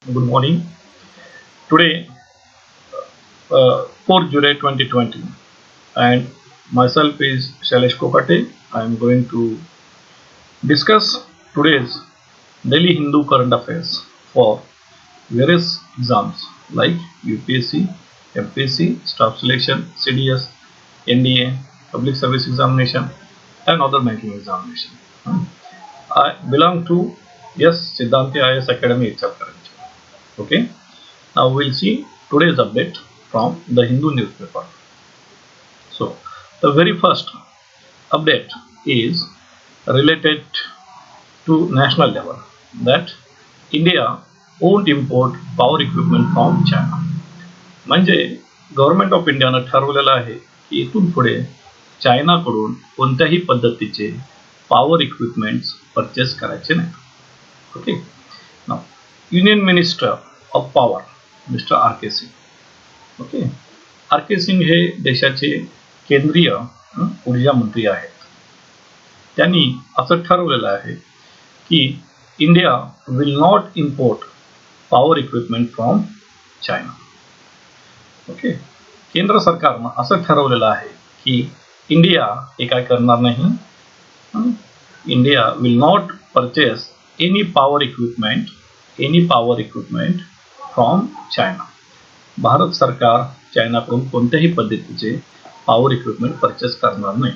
Good morning. Today, 4th July 2020, and myself is Shailesh Kokate. I am going to discuss today's Daily Hindu current affairs for various exams like UPSC, MPSC, staff selection, CDS, NDA, public service examination, and other banking examination. I belong to Siddhanti IAS Academy itself currently. Okay. Now we'll see today's update from the Hindu newspaper. So the very first update is related to national level, that India won't import power equipment from China. म्हणजे government of इंडियानं ठरवलेलं आहे की इथून पुढे चायनाकडून कोणत्याही पद्धतीचे power equipments purchase करायचे नाही. Okay. Now union minister of power mister R K Singh. Okay. R K Singh हे देशाचे केंद्रीय ऊर्जा मंत्री आहेत. त्यांनी असं ठरवलेलं आहे की India will not import power equipment from China. Okay. केंद्र सरकारनं असं ठरवलेलं आहे की इंडिया हे काय करणार नाही. India will not purchase any power equipment from China. Bharat सरकार चायनाकडून कोणत्याही पद्धतीचे पॉवर इक्विपमेंट परचेस करणार नाही.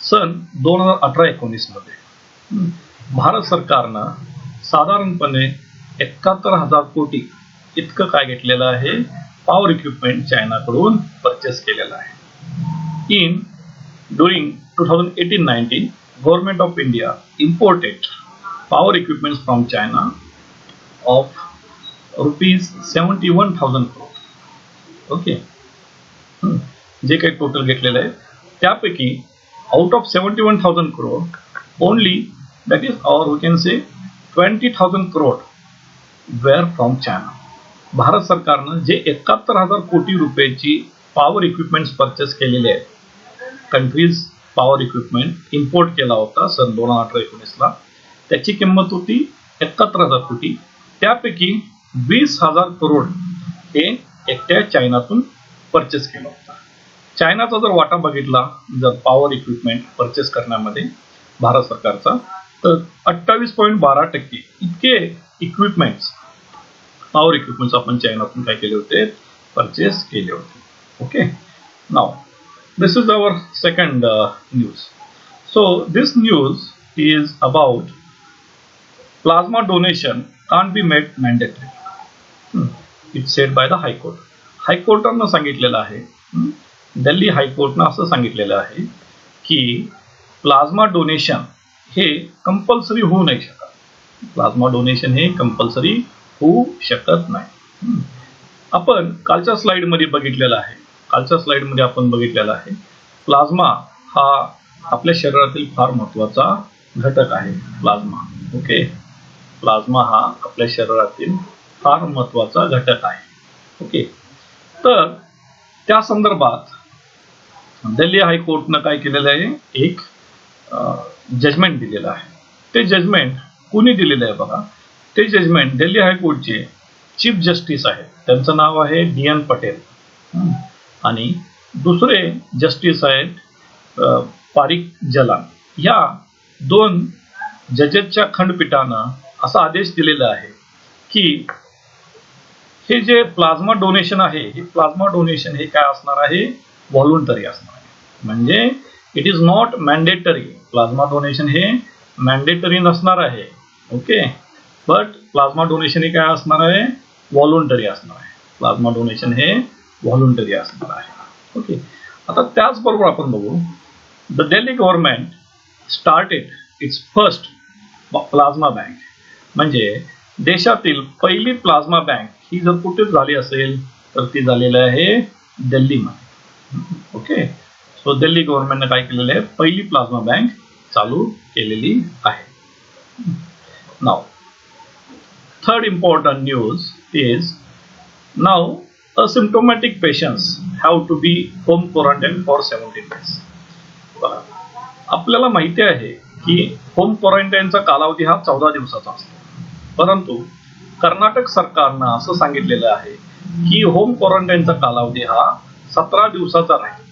सन 2018-19 मध्ये भारत सरकारनं साधारणपणे 71,000 कोटी इतकं काय घेतलेलं आहे, पॉवर इक्विपमेंट चायनाकडून परचेस केलेलं आहे. During 2018-19, Government of India imported power equipments from China of rupees 71,000 crore. Okay. जे काही टोटल घेतलेलं आहे त्यापैकी out of 71,000 crore only, that is, or we can say 20,000 crore were from China. Bharat सरकारनं जे 71,000 कोटी रुपयाची पॉवर इक्विपमेंट्स परचेस केलेले आहेत, कंट्रीज पॉवर इक्विपमेंट इम्पोर्ट केला होता सन 2018-19 ला, त्याची किंमत होती 71,000 कोटी. त्यापैकी 20,000 करोड हे एकट्या चायनातून परचेस केलं होतं. चायनाचा जर वाटा बघितला जर पॉवर इक्विपमेंट परचेस करण्यामध्ये भारत सरकारचा, तर 28.12% इतके इक्विपमेंट्स, पॉवर इक्विपमेंट्स आपण चायनातून काय केले होते, परचेस केले होते. Okay. Now this is our second news. So this news is about plasma donation can't be made mandatory. It's said by the High Court. High Courtनं सांगितलेलं आहे, दिल्ली हायकोर्टनं असं सांगितलेलं आहे की प्लाझ्मा डोनेशन हे कंपल्सरी होऊ नाही शकत. प्लाझ्मा डोनेशन हे कंपल्सरी होऊ शकत नाही. आपण कालच्या स्लाइडमध्ये बघितलेलं आहे. आपण बघितलेला आहे प्लाझ्मा हा आपल्या शरीरातील फार महत्वाचा घटक आहे. ओके. प्लाझ्मा हा आपल्या शरीरातील फार महत्वाचा घटक आहे. ओके. तर त्या संदर्भात दिल्ली हायकोर्टनं काय केलेलं आहे, एक जजमेंट दिलेलं आहे. ते जजमेंट कुणी दिलेलं आहे बघा. ते जजमेंट दिल्ली हायकोर्टचे चीफ जस्टिस आहेत, त्यांचं नाव आहे DN पटेल, आणि दुसरे जस्टिस आहेत पारिक जलान. या दोन जजेसच्या खंडपीठानं असा आदेश दिलेला आहे की हे जे प्लाझ्मा डोनेशन आहे, हे प्लाझ्मा डोनेशन हे काय असणार आहे, व्हॉलंटरी असणार आहे. म्हणजे it is not mandatory. Plasma donation हे मॅन्डेटरी नसणार आहे. ओके. बट प्लाझ्मा डोनेशन हे काय असणार आहे, व्हॉलंटरी असणार आहे. प्लाझ्मा डोनेशन हे व्हॉलंटरी असणार आहे. ओके. आता त्याचबरोबर आपण बघू, the Delhi government started it's first plasma bank. म्हणजे देशातील पहिली प्लाझ्मा बँक ही जर कुठे झाली असेल तर ती झालेली आहे दिल्लीमध्ये. ओके. सो दिल्ली गव्हर्नमेंटने काय केलेलं आहे, पहिली प्लाझ्मा बँक चालू केलेली आहे. Now third important news is, now asymptomatic patients have to be home quarantined for 17 days. आपल्याला माहिती आहे की होम क्वारंटाईनचा कालावधी हा 14 दिवसाचा असतो, परंतु कर्नाटक सरकारनं असं सांगितलेलं आहे की होम क्वारंटाईनचा कालावधी हा 17 दिवसाचा राहील.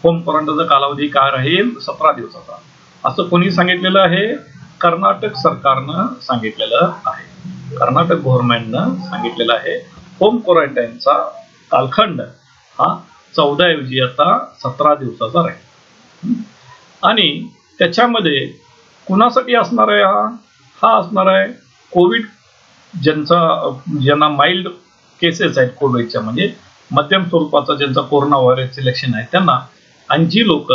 होम क्वारंटाईनचा कालावधी काय राहील? 17 दिवसाचा. असं कोणी सांगितलेलं आहे? कर्नाटक सरकारनं सांगितलेलं आहे. कर्नाटक गव्हर्नमेंटनं सांगितलेलं आहे होम क्वारंटाईनचा कालखंड हा 14 ऐवजी आता 17 दिवसाचा राहील. आणि त्याच्यामध्ये कुणासाठी असणार आहे? हा असणार आहे कोविड ज्यांना माइल्ड केसेस आहेत कोविडच्या, म्हणजे मध्यम स्वरूपाचा ज्यांचा कोरोना व्हायरसचे लक्षण आहे त्यांना, आणि जी लोक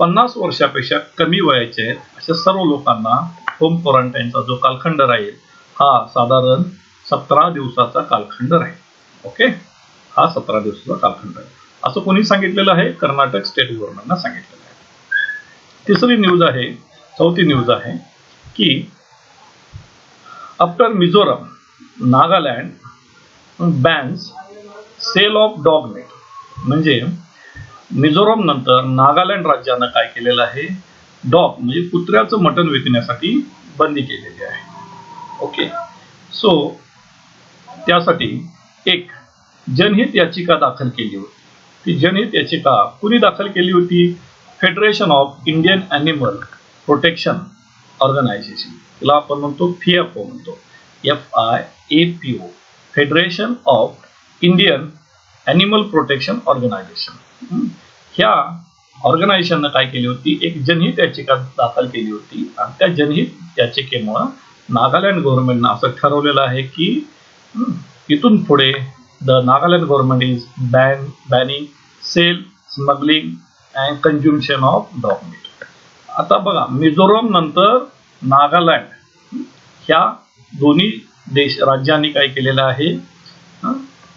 50 वर्षापेक्षा कमी वयाचे आहेत अशा सर्व लोकांना होम क्वारंटाईनचा जो कालखंड राहील हा साधारण 17 दिवसाचा कालखंड राहील. ओके, हा 17 दिवसाचा कालखंड आहे असं कोणी सांगितलेलं आहे? कर्नाटक स्टेट गव्हर्नमेंटनं सांगितलेलं आहे. तिसरी न्यूज आहे, चौथी न्यूज आहे की after Mizoram, Nagaland bans sale of dog meat. म्हणजे मिझोरम नंतर नागालँड राज्यानं काय केलेलं आहे? डॉग म्हणजे कुत्र्याचं मटण विकण्यासाठी बंदी केलेली आहे. ओके, सो त्यासाठी एक जनहित याचिका दाखल केली होती. ती जनहित याचिका कुणी दाखल केली होती? Federation of Indian animal protection organisation, तिला आपण म्हणतो FIAPO म्हणतो, FIAPO, federation of Indian animal protection organisation. ह्या ऑर्गनायझेशननं काय केली होती? एक जनहित याचिका दाखल केली होती आणि त्या जनहित याचिकेमुळं नागालँड गव्हर्नमेंटनं असं ठरवलेलं आहे की इथून पुढे the Nagaland government is banning sale, smuggling and consumption of dog meat. आता बघा, मिझोरम नंतर नागालँड ह्या दोन्ही राज्यांनी काय केलेलं आहे?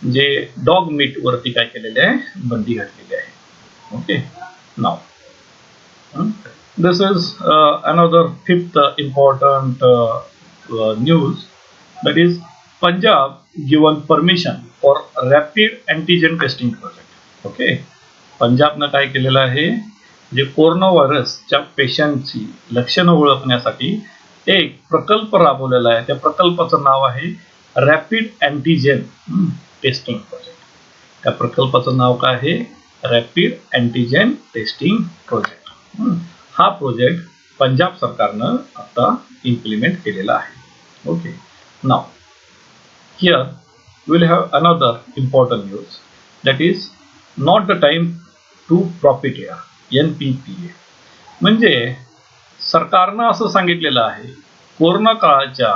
जे डॉग मीट वरती काय केलेले आहे? बंदी घातलेली आहे. Okay, now this is another fifth important news, that is Punjab given permission for rapid antigen testing project. Okay, पंजाबनं काय केलेलं आहे? जे कोरोना व्हायरसच्या पेशंटची लक्षणं ओळखण्यासाठी एक प्रकल्प राबवलेला आहे. त्या प्रकल्पाचं नाव आहे रॅपिड अँटीजेन टेस्टिंग प्रोजेक्ट. त्या प्रकल्पाचं नाव काय आहे? Rapid antigen testing project. हा प्रोजेक्ट पंजाब सरकारनं आता इम्प्लिमेंट केलेला आहे. Okay, now here will have another important news, that is not the time to profiteer, NPPA. म्हणजे सरकारनं असं सांगितलेलं आहे कोरोना काळाच्या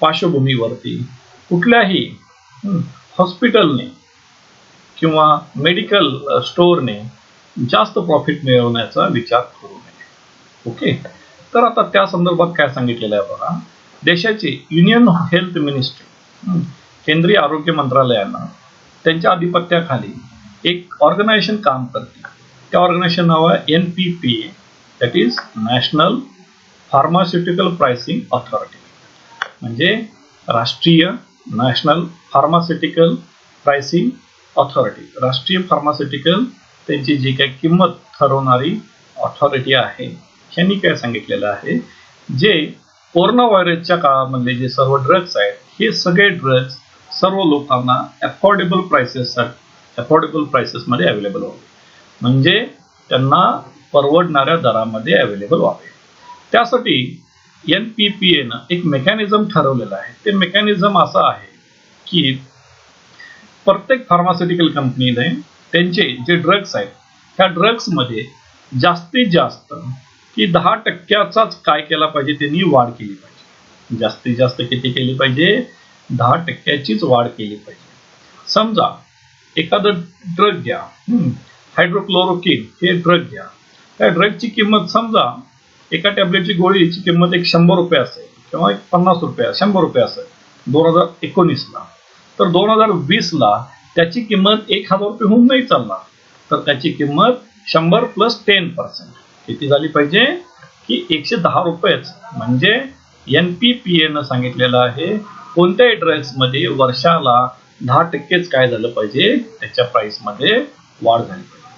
पार्श्वभूमीवरती कुठल्याही हॉस्पिटलने किंवा मेडिकल स्टोअरने जास्त प्रॉफिट मिळवण्याचा विचार करू नये. ओके, तर आता त्या संदर्भात काय सांगितलेलं आहे बघा. देशाचे युनियन हेल्थ मिनिस्ट्री, केंद्रीय आरोग्य मंत्रालयानं त्यांच्या आधिपत्याखाली एक ऑर्गनायझेशन काम करते. त्या ऑर्गनायझेशन नाव आहे NPPA, that is national pharmaceutical pricing authority. म्हणजे राष्ट्रीय नॅशनल फार्मास्युटिकल प्राइसिंग ऑथॉरिटी, राष्ट्रीय फार्मास्युटिकल त्यांची जी काही किंमत ठरवणारी ऑथॉरिटी आहे. ह्यांनी काय सांगितलेलं आहे? जे कोरोना व्हायरसच्या काळामधले जे सर्व ड्रग्स आहेत हे सगळे ड्रग्स सर्व लोकांना अफोर्डेबल प्राइसेसमध्ये अवेलेबल व्हावे, म्हणजे त्यांना परवडणाऱ्या दरामध्ये अवेलेबल व्हावे. त्यासाठी NPPAनं एक मेकॅनिझम ठरवलेलं आहे. ते मेकॅनिझम असं आहे की प्रत्येक फार्मास्युटिकल कंपनीने त्यांचे जे ड्रग्स आहेत त्या ड्रग्समध्ये जास्तीत जास्त की 10% काय केला पाहिजे? त्यांनी वाढ केली पाहिजे. जास्तीत जास्त किती केली पाहिजे? 10%चीच वाढ केली पाहिजे. समजा एखादं ड्रग घ्या, हायड्रोक्लोरोक्विन हे ड्रग घ्या. त्या ड्रगची किंमत समजा एका टॅब्लेटची गोळीची किंमत एक 100 रुपये असेल किंवा एक 50 रुपये 100 रुपये असेल 2019ला, तर 2020ला त्याची किंमत 1000 रुपये होऊन नाही चालणार, तर त्याची किंमत 100 + 10% किती झाली पाहिजे? की 110 रुपयेच. म्हणजे NPPAनं सांगितलेलं आहे कोणत्याही ड्रग्समध्ये वर्षाला 10%च काय झालं पाहिजे? त्याच्या प्राइसमध्ये वाढ झाली पाहिजे.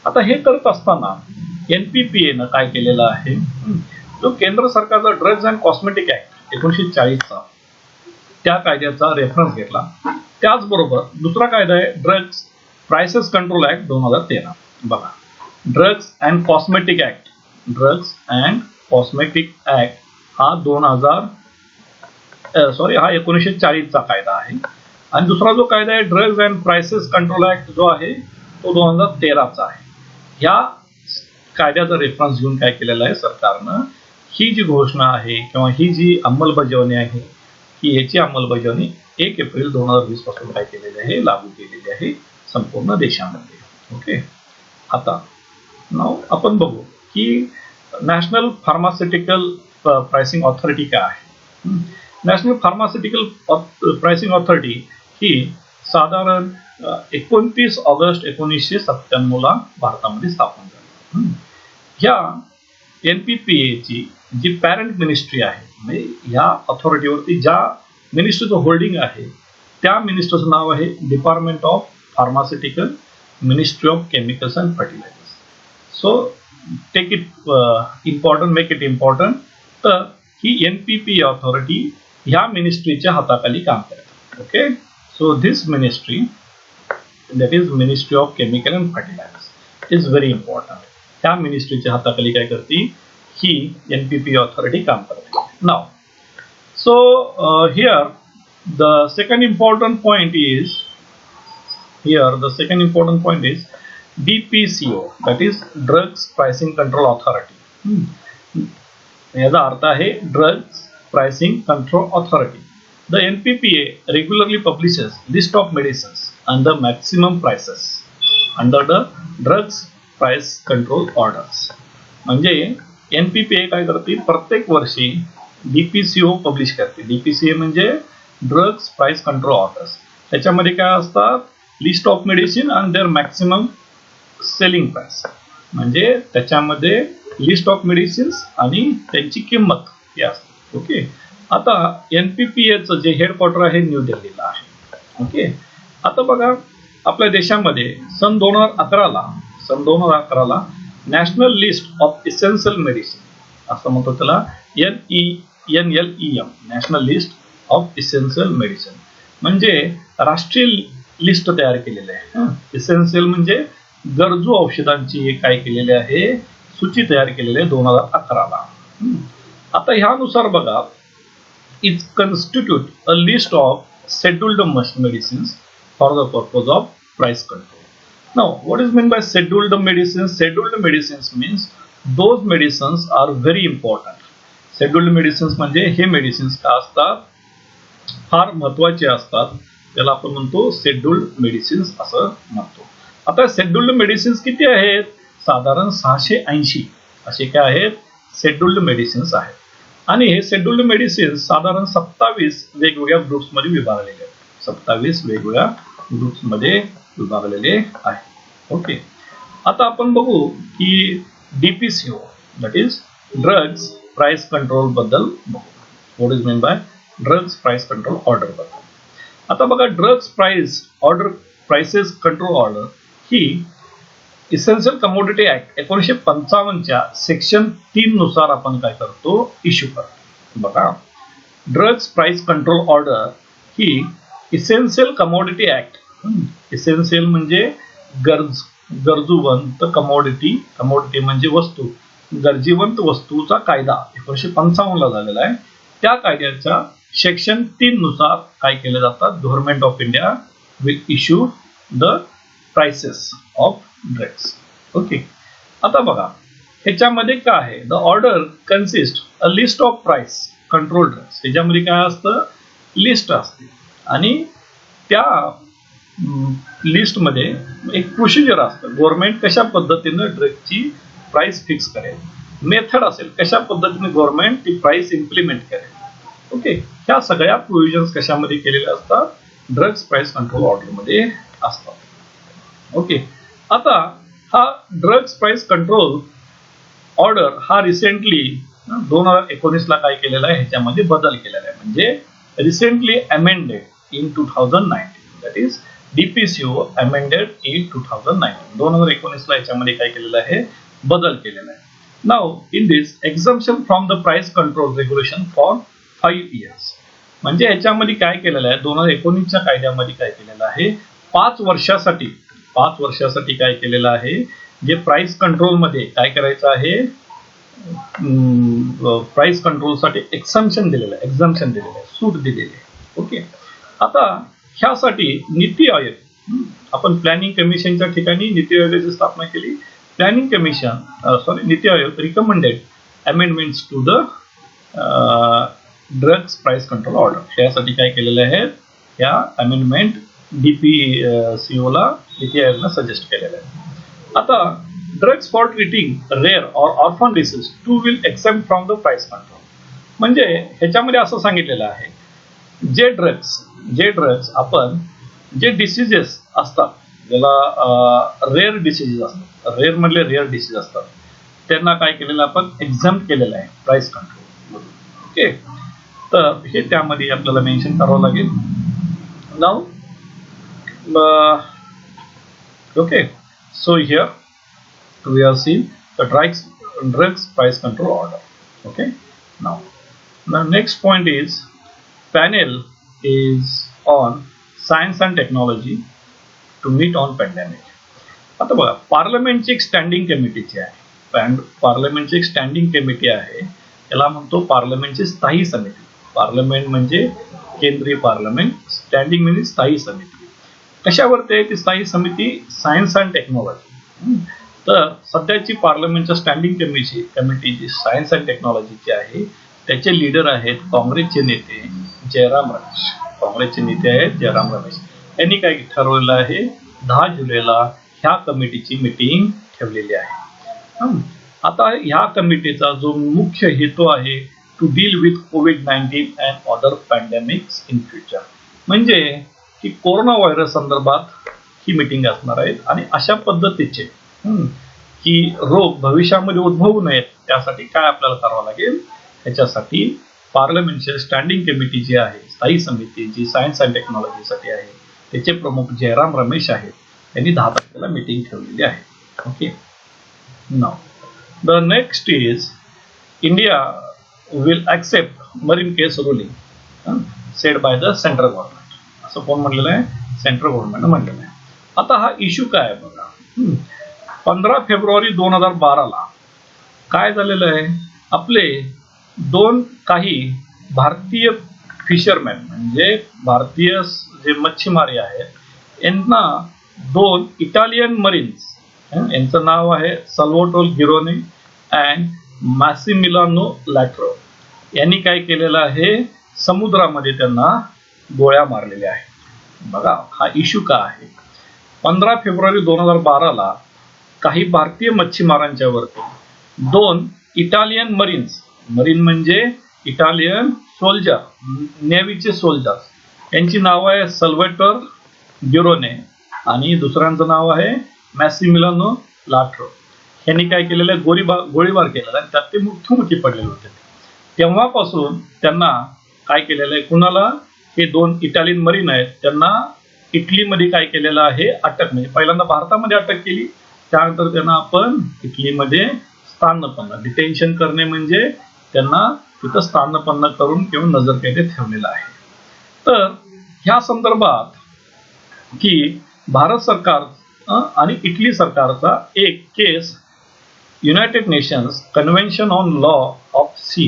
आता हे करत असताना NPPAनं काय केलेलं आहे? जो केंद्र सरकारचा ड्रग्ज अँड कॉस्मेटिक ऍक्ट 1940चा, त्या कायद्याचा रेफरन्स घेतला. त्याचबरोबर दुसरा कायदा आहे ड्रग्स प्राइसेस कंट्रोल ऍक्ट 2013. बघा, drugs and cosmetic act, drugs and cosmetic act हा 1940 चा कायदा आहे. आणि दुसरा जो कायदा आहे drugs and prices control act जो आहे तो 2013 चा आहे. ह्या कायद्याचा रेफरन्स घेऊन काय केलेलं आहे सरकारनं, ही जी घोषणा आहे किंवा ही जी अंमलबजावणी आहे की याची अंमलबजावणी 1 एप्रिल 2020 पासून काय केलेली आहे, लागू केलेली आहे संपूर्ण देशामध्ये. ओके, आता नाव आपण बघू की नॅशनल फार्मास्युटिकल प्राइसिंग ऑथॉरिटी काय आहे. नॅशनल फार्मास्युटिकल प्राइसिंग ऑथॉरिटी ही साधारण 29 ऑगस्ट 1997 ला भारतामध्ये स्थापन झाली. ह्या NPPA ची जी पॅरेंट मिनिस्ट्री आहे, म्हणजे ह्या ऑथॉरिटीवरती ज्या मिनिस्ट्रीचं होल्डिंग आहे त्या मिनिस्टरचं नाव आहे department of pharmaceutical, ministry of chemicals and fertilisers. So take it important, make it important. तर ही NPPA ऑथॉरिटी ह्या मिनिस्ट्रीच्या हाताखाली काम करते. Okay, so this ministry, that is ministry of chemical and fertilisers, is very important. त्या मिनिस्ट्रीच्या हाताखाली काय करते ही NPPA ऑथॉरिटी काम करते. Now so here the second important point is DPCO, that is Drugs Pricing Control Authority. याचा अर्थ आहे drugs pricing control authority. The NPPA regularly publishes list of medicines and the maximum prices under the drugs price control orders. म्हणजे NPPA काय करते, प्रत्येक वर्षी DPCO publish करते. DPCA म्हणजे ड्रग्स प्राइस कंट्रोल ऑर्डर्स. त्याच्यामध्ये काय असतात, list of medicine and their maximum selling price, म्हणजे त्याच्यामध्ये लिस्ट ऑफ मेडिसिन्स आणि त्यांची किंमत ही असते. ओके, आता NPPA चं जे हेडक्वार्टर आहे न्यू दिल्लीला आहे. ओके, आता बघा आपल्या देशामध्ये सन 2011 ला national list of essential medicine असं म्हणतो त्याला, NLEM, national list of essential medicine, म्हणजे राष्ट्रीय लिस्ट तयार केलेली आहे. इसेन्शियल म्हणजे गरजू औषधांची काय केलेली आहे, सूची तयार केलेली आहे 2011 ला. आता ह्यानुसार बघा, it constitute a list of scheduled medicines for the purpose of price control. Now, what is meant by scheduled medicines? Scheduled medicines means those medicines are very important. Scheduled medicines म्हणजे हे मेडिसिन्स का असतात, फार महत्वाचे असतात, त्याला आपण म्हणतो शेड्यूल्ड मेडिसिन्स असं म्हणतो. आता शेड्यूल्ड मेडिसिन्स किती आहेत, साधारण 680 असे काय आहेत शेड्यूल्ड मेडिसिन्स आहेत. आणि हे शेड्यूल्ड मेडिसिन्स साधारण 27 वेगवेगळ्या ग्रुप्स मध्ये विभागलेले आहेत. 27 वेगवेगळ्या ग्रुप्स मध्ये विभागलेले आहे. ओके, आता आपण बघू की DPCO, that is drugs price control बद्दल बघू. What is mean by drugs price control order बद्दल. आता बघा, ड्रग्स प्राइसेस कंट्रोल ऑर्डर ही इसेन्शियल कमोडिटी ऍक्ट 1955 च्या सेक्शन 3 नुसार आपण काय करतो, इश्यू करतो. बघा, ड्रग्स प्राइस कंट्रोल ऑर्डर ही इसेन्शियल कमोडिटी ऍक्ट, इसेन्शियल म्हणजे गरजूवंत, कमोडिटी म्हणजे वस्तू, गरजेवंत वस्तूचा कायदा 1955 ला झालेला आहे. त्या कायद्याच्या सेक्शन 3 नुसार काय केले जातात, government of India will issue the prices of drugs. Okay, आता बघा ह्याच्यामध्ये काय आहे, the order consist a list of price control drugs. ह्याच्यामध्ये काय असतं, लिस्ट असते आणि त्या लिस्ट मध्ये एक प्रोसिजर असतं, गव्हर्नमेंट कशा पद्धतीने ड्रगची प्राइस फिक्स करेल, मेथड असेल कशा पद्धतीने गव्हर्नमेंट ती प्राइस इम्प्लिमेंट करेल. ओके, ह्या सगळ्या प्रोव्हिजन्स कशामध्ये केलेल्या असतात, ड्रग्स प्राइस कंट्रोल ऑर्डर मध्ये असतात. ओके, आता हा ड्रग्स प्राइस कंट्रोल ऑर्डर हा रिसेंटली 2019 ला काय केलेला आहे, ह्याच्यामध्ये बदल केलेला आहे, म्हणजे recently amended in 2019, that is DPCO amended in 2019. 2019 ला याच्यामध्ये काय केलेलं आहे, बदल केलेला आहे. Now in this exemption from the price control regulation for 5 years, म्हणजे ह्याच्यामध्ये काय केलेलं आहे, 2019च्या कायद्यामध्ये काय केलेलं आहे, 5 वर्षासाठी काय केलेलं आहे, जे प्राइस कंट्रोल मध्ये काय करायचं आहे, प्राइस कंट्रोलसाठी एक्झम्पशन दिलेलं आहे, सूट दिलेली आहे. ओके. आता ह्यासाठी नीती आयोग, आपण प्लॅनिंग कमिशनच्या ठिकाणी नीती आयोगाची स्थापना केली. Planning commission NITI Aayog recommended amendments to the drugs price control order. यासाठी काय केलेलं आहे, या अमेंडमेंट DPCO ला नीती आयोगाला सजेस्ट केलेलं आहे. आता drugs for treating rare or orphan disease to will except from the price control. म्हणजे ह्याच्यामध्ये असं सांगितलेलं आहे, जे ड्रग्स आपण जे डिसीजेस असतात, ज्याला रेअर डिसीजेस असतात, रेअर मधले रेअर डिसीज असतात, त्यांना काय केलेलं आपण एक्झम्प्ट केलेलं आहे प्राइस कंट्रोल. ओके. तर हे त्यामध्ये आपल्याला मेन्शन करावं लागेल. Now okay. So here we have seen the drugs price control order. Okay. Now the next point is panel is on science and technology to meet on pandemic. आता बघा, पार्लमेंटची एक standing कमिटीची आहे, पार्लमेंटची एक स्टँडिंग कमिटी आहे, याला म्हणतो पार्लमेंटची स्थायी समिती. पार्लमेंट म्हणजे केंद्रीय पार्लमेंट, स्टँडिंग म्हणजे स्थायी समिती. कशावरती आहे ती स्थायी समिती? Science and technology. तर सध्याची पार्लमेंटच्या स्टँडिंग कमिटी जी सायन्स अँड टेक्नॉलॉजीची आहे, त्याचे लीडर आहेत काँग्रेसचे नेते जयराम रमेश. यांनी काय ठरवलेलं आहे, 10 जुलैला ह्या कमिटीची मीटिंग ठेवलेली आहे. आता ह्या कमिटीचा जो मुख्य हेतू आहे, to deal with COVID-19 and other pandemics in future. म्हणजे की कोरोना व्हायरस संदर्भात ही मीटिंग असणार आहे आणि अशा पद्धतीचे की रोग भविष्यामध्ये उद्भवू नयेत, त्यासाठी काय आपल्याला करावं लागेल, त्याच्यासाठी पार्लमेंटची स्टँडिंग कमिटी जी आहे, स्थायी समिती जी सायन्स अँड टेक्नॉलॉजीसाठी आहे, त्याचे प्रमुख जयराम रमेश आहेत. त्यांनी 10 तारखेला मीटिंग ठेवलेली आहे. Okay. Now the next is India will accept marine case ruling sed by the central government. असं कोण म्हणलेलं आहे? सेंट्रल गव्हर्नमेंटने म्हणलेलं आहे. आता हा इश्यू काय आहे बघा, 15 फेब्रुवारी 2012ला काय झालेलं आहे, आपले काही भारतीय फिशरमॅन म्हणजे भारतीय जे मच्छीमारी आहेत, यांना 2 इटालियन मरीन्स, यांचं नाव आहे सल्वाटोर गिरोने अँड मॅसिमिलियानो लॅट्रो, यांनी काय केलेलं आहे, समुद्रामध्ये त्यांना गोळ्या मारलेल्या आहेत. बघा हा इश्यू का आहे. 15 फेब्रुवारी 2012ला काही भारतीय मच्छीमारांच्या वरती 2 इटालियन मरीन म्हणजे इटालियन सोल्जर, नेव्हीचे सोल्जर्स, यांची नाव आहे सल्वाटोर गिरोने आणि दुसऱ्यांचं नाव आहे मॅसिमिलियानो लॅट्रो. यांनी काय केलेलं आहे, गोळीबार केलेला आणि त्यात ते मृत्युमुखी पडलेले होते. तेव्हापासून त्यांना काय केलेलं आहे, कुणाला, हे 2 इटालियन मरीन आहेत, त्यांना इटलीमध्ये काय केलेलं आहे, अटक, म्हणजे पहिल्यांदा भारतामध्ये अटक केली, त्यानंतर त्यांना आपण इटलीमध्ये स्थानपन्न, डिटेन्शन करणे म्हणजे त्यांना तिथं स्थानपन्न करून किंवा नजरकैदेत ठेवलेलं आहे. तर ह्या संदर्भात की भारत सरकार आणि इटली सरकारचा एक case United Nations convention on law of sea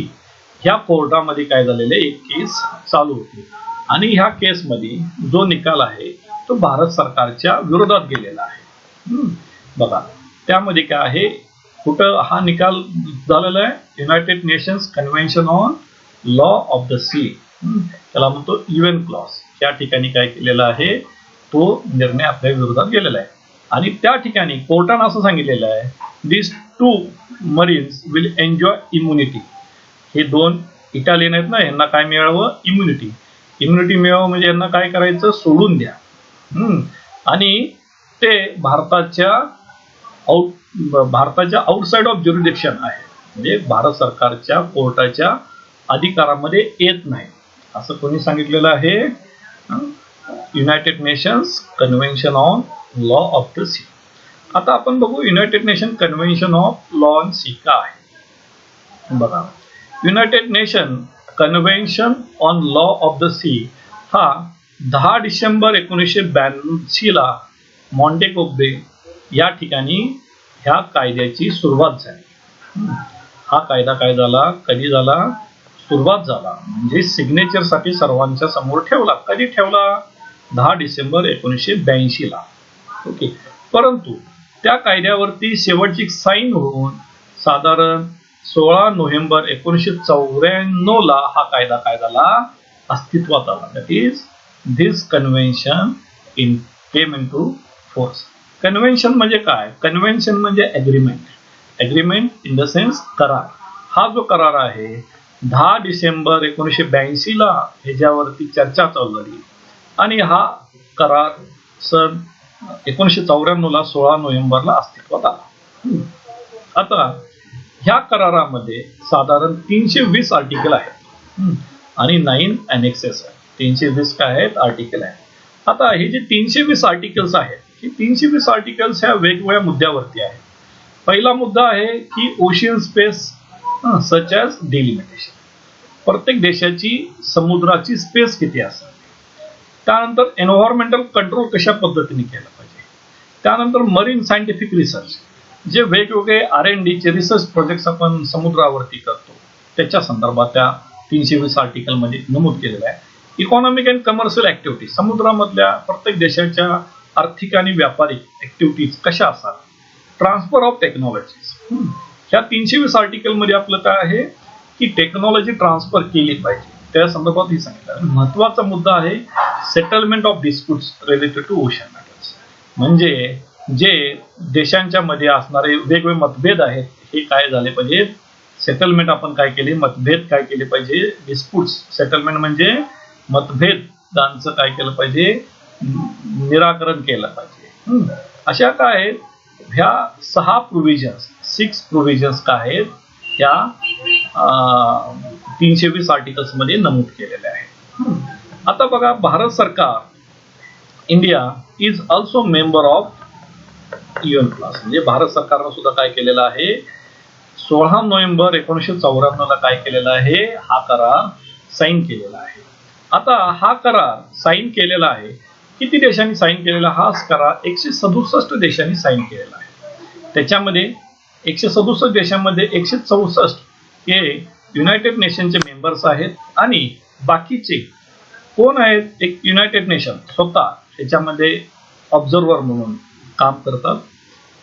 ह्या कोर्टामध्ये काय झालेलं आहे, एक केस चालू होती आणि ह्या केसमध्ये जो निकाल आहे तो भारत सरकारच्या विरोधात गेलेला आहे. बघा त्यामध्ये काय आहे, कुठं हा निकाल झालेला आहे, United Nations convention on law of the sea, त्याला म्हणतो UN क्लॉज. त्या ठिकाणी काय केलेलं आहे, तो निर्णय आपल्या विरोधात गेलेला आहे आणि त्या ठिकाणी कोर्टाने असं सांगितलेलं आहे, दिस 2 मरीन्स विल एन्जॉय इम्युनिटी. हे 2 इटालियन आहेत ना, यांना काय मिळावं, इम्युनिटी मिळावं, म्हणजे यांना काय करायचं, सोडून द्या. आणि ते भारताच्या आउटसाइड ऑफ ज्युरिडिक्शन आहे, म्हणजे भारत सरकारच्या कोर्टाच्या अधिकारामध्ये येत नाही, असं कोणी सांगितलेलं आहे, United Nations convention on law of the sea. आता आपण बघू United Nation convention of law on sea का आहे. बघा, United Nation convention on law of the sea हा 10 डिसेंबर 1982 ला मॉन्टेगो बे या ठिकाणी ह्या कायद्याची सुरुवात झाली. हा कायदा काय झाला, कधी झाला, सुरुवात झाला म्हणजे सिग्नेचर साठी सर्वांच्या समोर ठेवला. कधी ठेवला, 10 डिसेंबर 1982 ला. ओके. परंतु त्या कायद्यावरती शेवटची साईन होऊन साधारण 16 नोव्हेंबर 1994 ला हा कायदा काय झाला, अस्तित्वात आला. That is this convention in came into force. Convention म्हणजे काय, कन्व्हेन्शन म्हणजे agreement. Agreement in the sense करार. हा जो करार आहे 10 डिसेंबर 1982 ला ह्याच्यावरती चर्चा चालू झाली आणि हा करार सन 1994 ला 16 नोव्हेंबरला अस्तित्वात आला. आता ह्या करारामध्ये साधारण 320 आर्टिकल आहेत आणि 9 अनेक्सेस आहेत. 320 काय आहेत, आर्टिकल आहेत. आता हे जे 320 आर्टिकल्स आहेत, ही 320 आर्टिकल्स ह्या वेगवेगळ्या मुद्द्यावरती आहेत. पहिला मुद्दा आहे की ocean space such as delimitation. प्रत्येक देशाची समुद्राची स्पेस किती असेल. त्यानंतर एन्व्हायरमेंटल कंट्रोल कशा पद्धतीने केलं पाहिजे. त्यानंतर मरीन सायंटिफिक रिसर्च, जे वेगवेगळे R&D चे रिसर्च प्रोजेक्ट्स आपण समुद्रावरती करतो त्याच्या संदर्भात त्या 320 आर्टिकल मध्ये नमूद केलेलं आहे. इकॉनॉमिक अँड कमर्शियल ऍक्टिव्हिटी, समुद्रामधल्या प्रत्येक देशाच्या आर्थिक आणि व्यापारिक ऍक्टिव्हिटीज कशा असतात. ट्रान्सफर ऑफ टेक्नॉलॉजीज, ह्या 320 आर्टिकल मध्ये आपलं काय आहे की टेक्नॉलॉजी ट्रान्सफर केली पाहिजे, त्या संदर्भात ही सांगितलं. महत्वाचा मुद्दा आहे settlement of disputes related to ocean matters, म्हणजे जे देशांच्या मध्ये असणारे वेगवेगळे मतभेद आहेत हे काय झाले पाहिजे, सेटलमेंट आपण काय केले, मतभेद काय केले पाहिजे, डिस्प्यूट्स. सेटलमेंट म्हणजे मतभेदांचं काय केलं पाहिजे, निराकरण केलं पाहिजे. अशा काय आहेत ह्या 6 प्रोव्हिजन्स, 6 प्रोव्हिजन्स काय आहेत या 320 आर्टिकल्स मध्ये नमूद केलेले आहेत. आता बघा, भारत सरकार, India is also member of UN class, म्हणजे भारत सरकारनं सुद्धा काय केलेलं आहे, 16 नोव्हेंबर 1994 ला काय केलेलं आहे, हा करार साईन केलेला आहे. आता हा करार साईन केलेला आहे, किती देशांनी साईन केलेला हा करार, 167 देशांनी साईन केलेला आहे. त्याच्यामध्ये 167 देशांमध्ये 164 हे युनायटेड नेशनचे मेंबर्स आहेत आणि बाकीचे कोण आहेत, एक युनायटेड नेशन स्वतः त्याच्यामध्ये ऑब्झर्वर म्हणून काम करतात.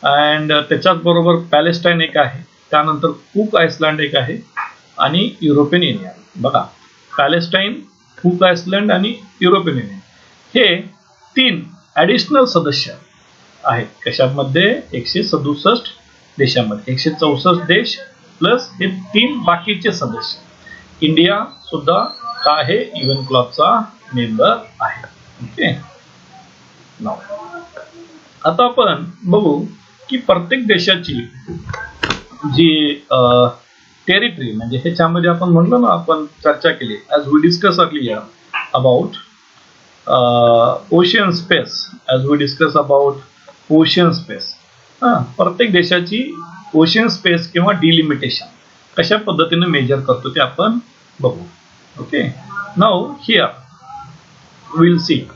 अँड त्याच्याच बरोबर पॅलेस्टाईन एक आहे, त्यानंतर कुक आयसलँड एक आहे आणि युरोपियन युनियन. बघा, पॅलेस्टाईन, कुक आयसलँड आणि युरोपियन युनियन हे 3 ऍडिशनल सदस्य आहेत. कशामध्ये, 167 देशामध्ये 164 देश प्लस हे 3 बाकीचे सदस्य. इंडिया सुद्धा काय आहे, UN क्लबचा मेंबर आहे. ओके. नाव आता आपण बघू की प्रत्येक देशाची जी टेरिटरी, म्हणजे ह्याच्यामध्ये आपण म्हणलो ना, आपण चर्चा केली as we discuss earlier about ocean space, as we discuss about ocean space. प्रत्येक देशाची ओशियन स्पेस किंवा डिलिमिटेशन कशा पद्धतीने मेजर करतो ते आपण बघू. Okay. Now here will see.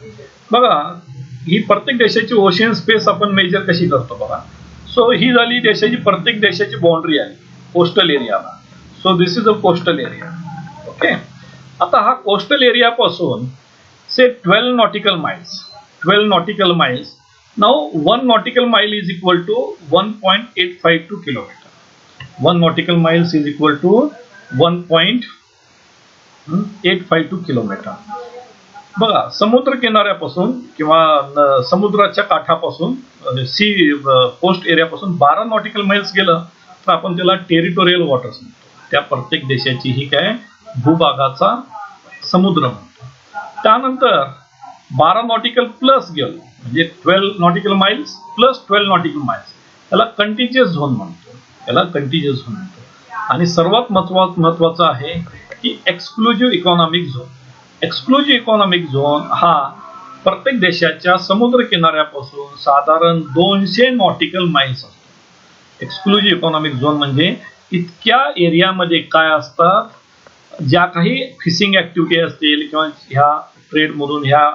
बघा, ही प्रत्येक देशाची ओशियन स्पेस आपण मेजर कशी करतो बघा. सो ही झाली देशाची, प्रत्येक देशाची बाउंड्री आहे कोस्टल एरियाला. So this is a coastal area. Okay. आता हा कोस्टल एरिया पासून से 12 nautical miles, 12 nautical miles. Now 1 nautical mile is equal to 1.852 kilometre. 1 nautical miles is equal to 1.852 kilometre. बघा, समुद्र किनाऱ्यापासून किंवा समुद्राच्या काठापासून सी कोस्ट एरियापासून 12 नॉटिकल माइल्स गेलं तर आपण त्याला टेरिटोरियल वॉटर्स म्हणतो. त्या प्रत्येक देशाची ही काय भूभागाचा समुद्र म्हणतो. त्यानंतर 12 नॉटिकल प्लस गेलो म्हणजे 12 nautical miles plus 12 nautical miles, त्याला कंटिजियस झोन म्हणतो. त्याला कंटिजियस झोन म्हणतो. आणि सर्वात महत्वाचं आहे की exclusive economic zone. Exclusive economic zone हा प्रत्येक देशाच्या समुद्र किनाऱ्यापासून साधारण 200 नॉटिकल माइल्स असतो. एक्सक्लुझिव्ह इकॉनॉमिक झोन म्हणजे इतक्या एरियामध्ये काय असतात, ज्या काही फिशिंग ऍक्टिव्हिटी असतील किंवा ह्या ट्रेडमधून ह्या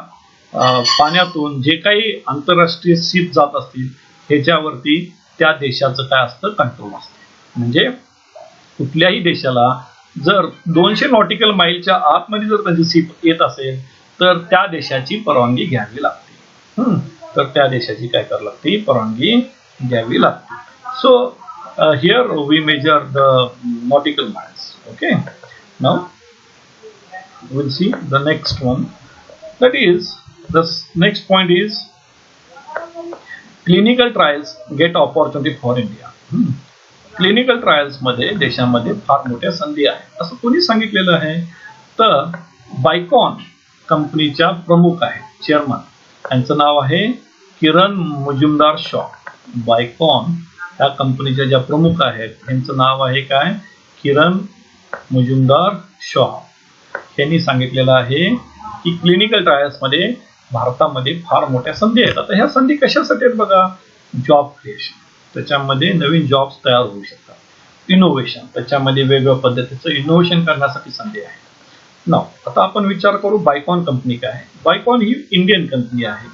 पाण्यातून जे काही आंतरराष्ट्रीय शिप जात असतील ह्याच्यावरती त्या देशाचं काय असतं, कंट्रोल असतं. म्हणजे कुठल्याही देशाला जर 200 नॉटिकल माईलच्या आतमध्ये जर त्यांची शिप येत असेल तर त्या देशाची परवानगी घ्यावी लागते. तर त्या देशाची काय करावी लागते, परवानगी घ्यावी लागते. So here we measure the nautical miles. Okay, now we'll see the next one. That is, the next point is clinical trials get opportunity for India. Clinical trials मध्ये देशामध्ये फार मोठ्या संधी आहेत असं कोणी सांगितलेलं आहे, तर बायकॉन कंपनीच्या प्रमुख आहेत, चेअरमन, यांचं नाव आहे किरण मुजुमदार शॉ. बायकॉन या कंपनीच्या ज्या प्रमुख आहेत त्यांचं नाव आहे काय, किरण मुजुमदार शॉ. यांनी सांगितलेलं आहे की क्लिनिकल ट्रायल्स मध्ये भारतामध्ये फार मोठ्या संधी आहेत. आता ह्या संधी कशासाठी आहेत बघा, जॉब क्रिएशन, त्याच्यामध्ये नवीन जॉब्स तयार होऊ शकतात. इनोव्हेशन, त्याच्यामध्ये वेगवेगळ्या पद्धतीचं इनोव्हेशन करण्यासाठी संधी आहे. नाव आता आपण विचार करू बायकॉन कंपनी काय आहे. बायकॉन ही इंडियन कंपनी आहे,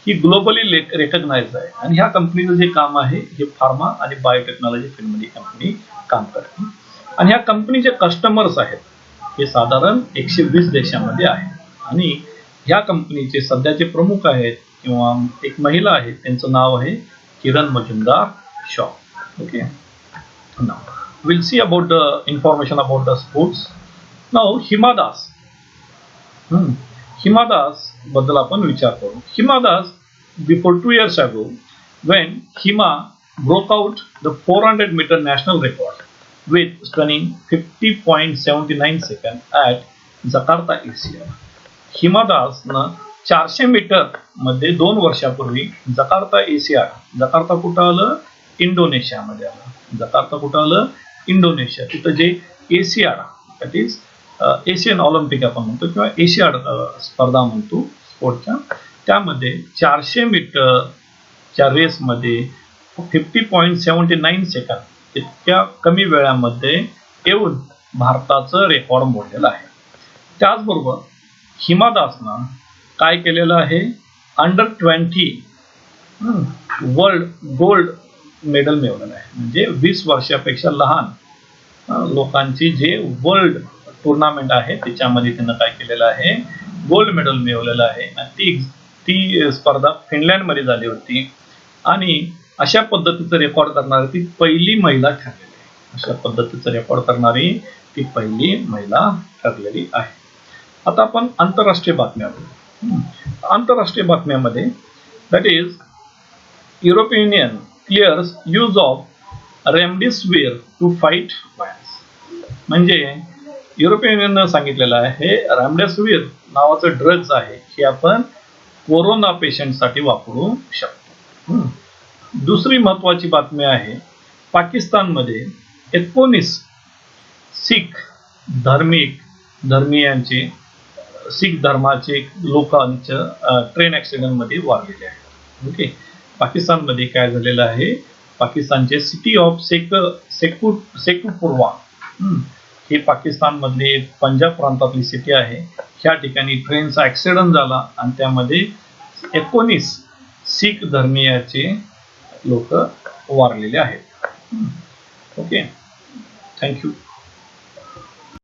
ही ग्लोबली रेकग्नाइज आहे आणि ह्या कंपनीचं जे काम आहे हे फार्मा आणि बायोटेक्नॉलॉजी फील्डमध्ये कंपनी काम करते. आणि ह्या कंपनीचे कस्टमर्स आहेत हे साधारण 120 देशांमध्ये आहेत. आणि ह्या कंपनीचे सध्याचे प्रमुख आहेत किंवा एक महिला आहे, त्यांचं नाव आहे Kiran Mazumdar Shaw. Okay, now we'll see about the information about the sports. Now Hima Das, Hima Das बद्दल आपण विचार करू. Hima Das, before 2 years ago when Hima broke out the 400 meter national record with stunning 50.79 seconds at Jakarta Asia. Hima Das न 400 मीटर मध्ये 2 वर्षापूर्वी जकार्ता एशिया, जकार्ता कुठं आलं, इंडोनेशियामध्ये आलं. जकार्ता कुठं आलं, इंडोनेशिया. तिथं जे Asiad, that is Asian Olympic आपण म्हणतो किंवा एशियाड स्पर्धा म्हणतो स्पोर्टच्या, त्यामध्ये 400 मीटरच्या रेसमध्ये 50.79 सेकंद इतक्या कमी वेळामध्ये येऊन भारताचं रेकॉर्ड मोडलेलं आहे. त्याचबरोबर हिमा दासनं काय केलेलं आहे, अंडर 20 वर्ल्ड गोल्ड मेडल मिळवलेलं आहे. म्हणजे 20 वर्षापेक्षा लहान लोकांची जे वर्ल्ड टुर्नामेंट आहे त्याच्यामध्ये त्यानं काय केलेलं आहे, गोल्ड मेडल मिळवलेलं आहे. आणि ती स्पर्धा फिनलँडमध्ये झाली होती आणि अशा पद्धतीचं रेकॉर्ड करणारी ती पहिली महिला ठरलेली आहे. अशा पद्धतीचं रेकॉर्ड करणारी ती पहिली महिला ठरलेली आहे. आता आपण आंतरराष्ट्रीय बातम्या बघू. आंतरराष्ट्रीय बातम्यामध्ये that is European Union clears use of remdesivir to fight virus. म्हणजे युरोपियन युनियननं सांगितलेलं आहे हे रेमडेसिवीर नावाचं ड्रग्ज आहे हे आपण कोरोना पेशंटसाठी वापरू शकतो. दुसरी महत्वाची बातमी आहे, पाकिस्तानमध्ये 19 शीख धर्मीयांचे, शीख धर्माचे लोकांच्या ट्रेन ऍक्सिडेंटमध्ये वारलेले आहेत. ओके, पाकिस्तानमध्ये काय झालेलं आहे, पाकिस्तानचे सिटी ऑफ शेखुपुरवा हे पाकिस्तानमधले पंजाब प्रांतातली सिटी आहे. ह्या ठिकाणी ट्रेनचा ऍक्सिडेंट झाला आणि त्यामध्ये 19 शीख धर्मीयाचे लोक वारलेले आहेत. Okay, thank you.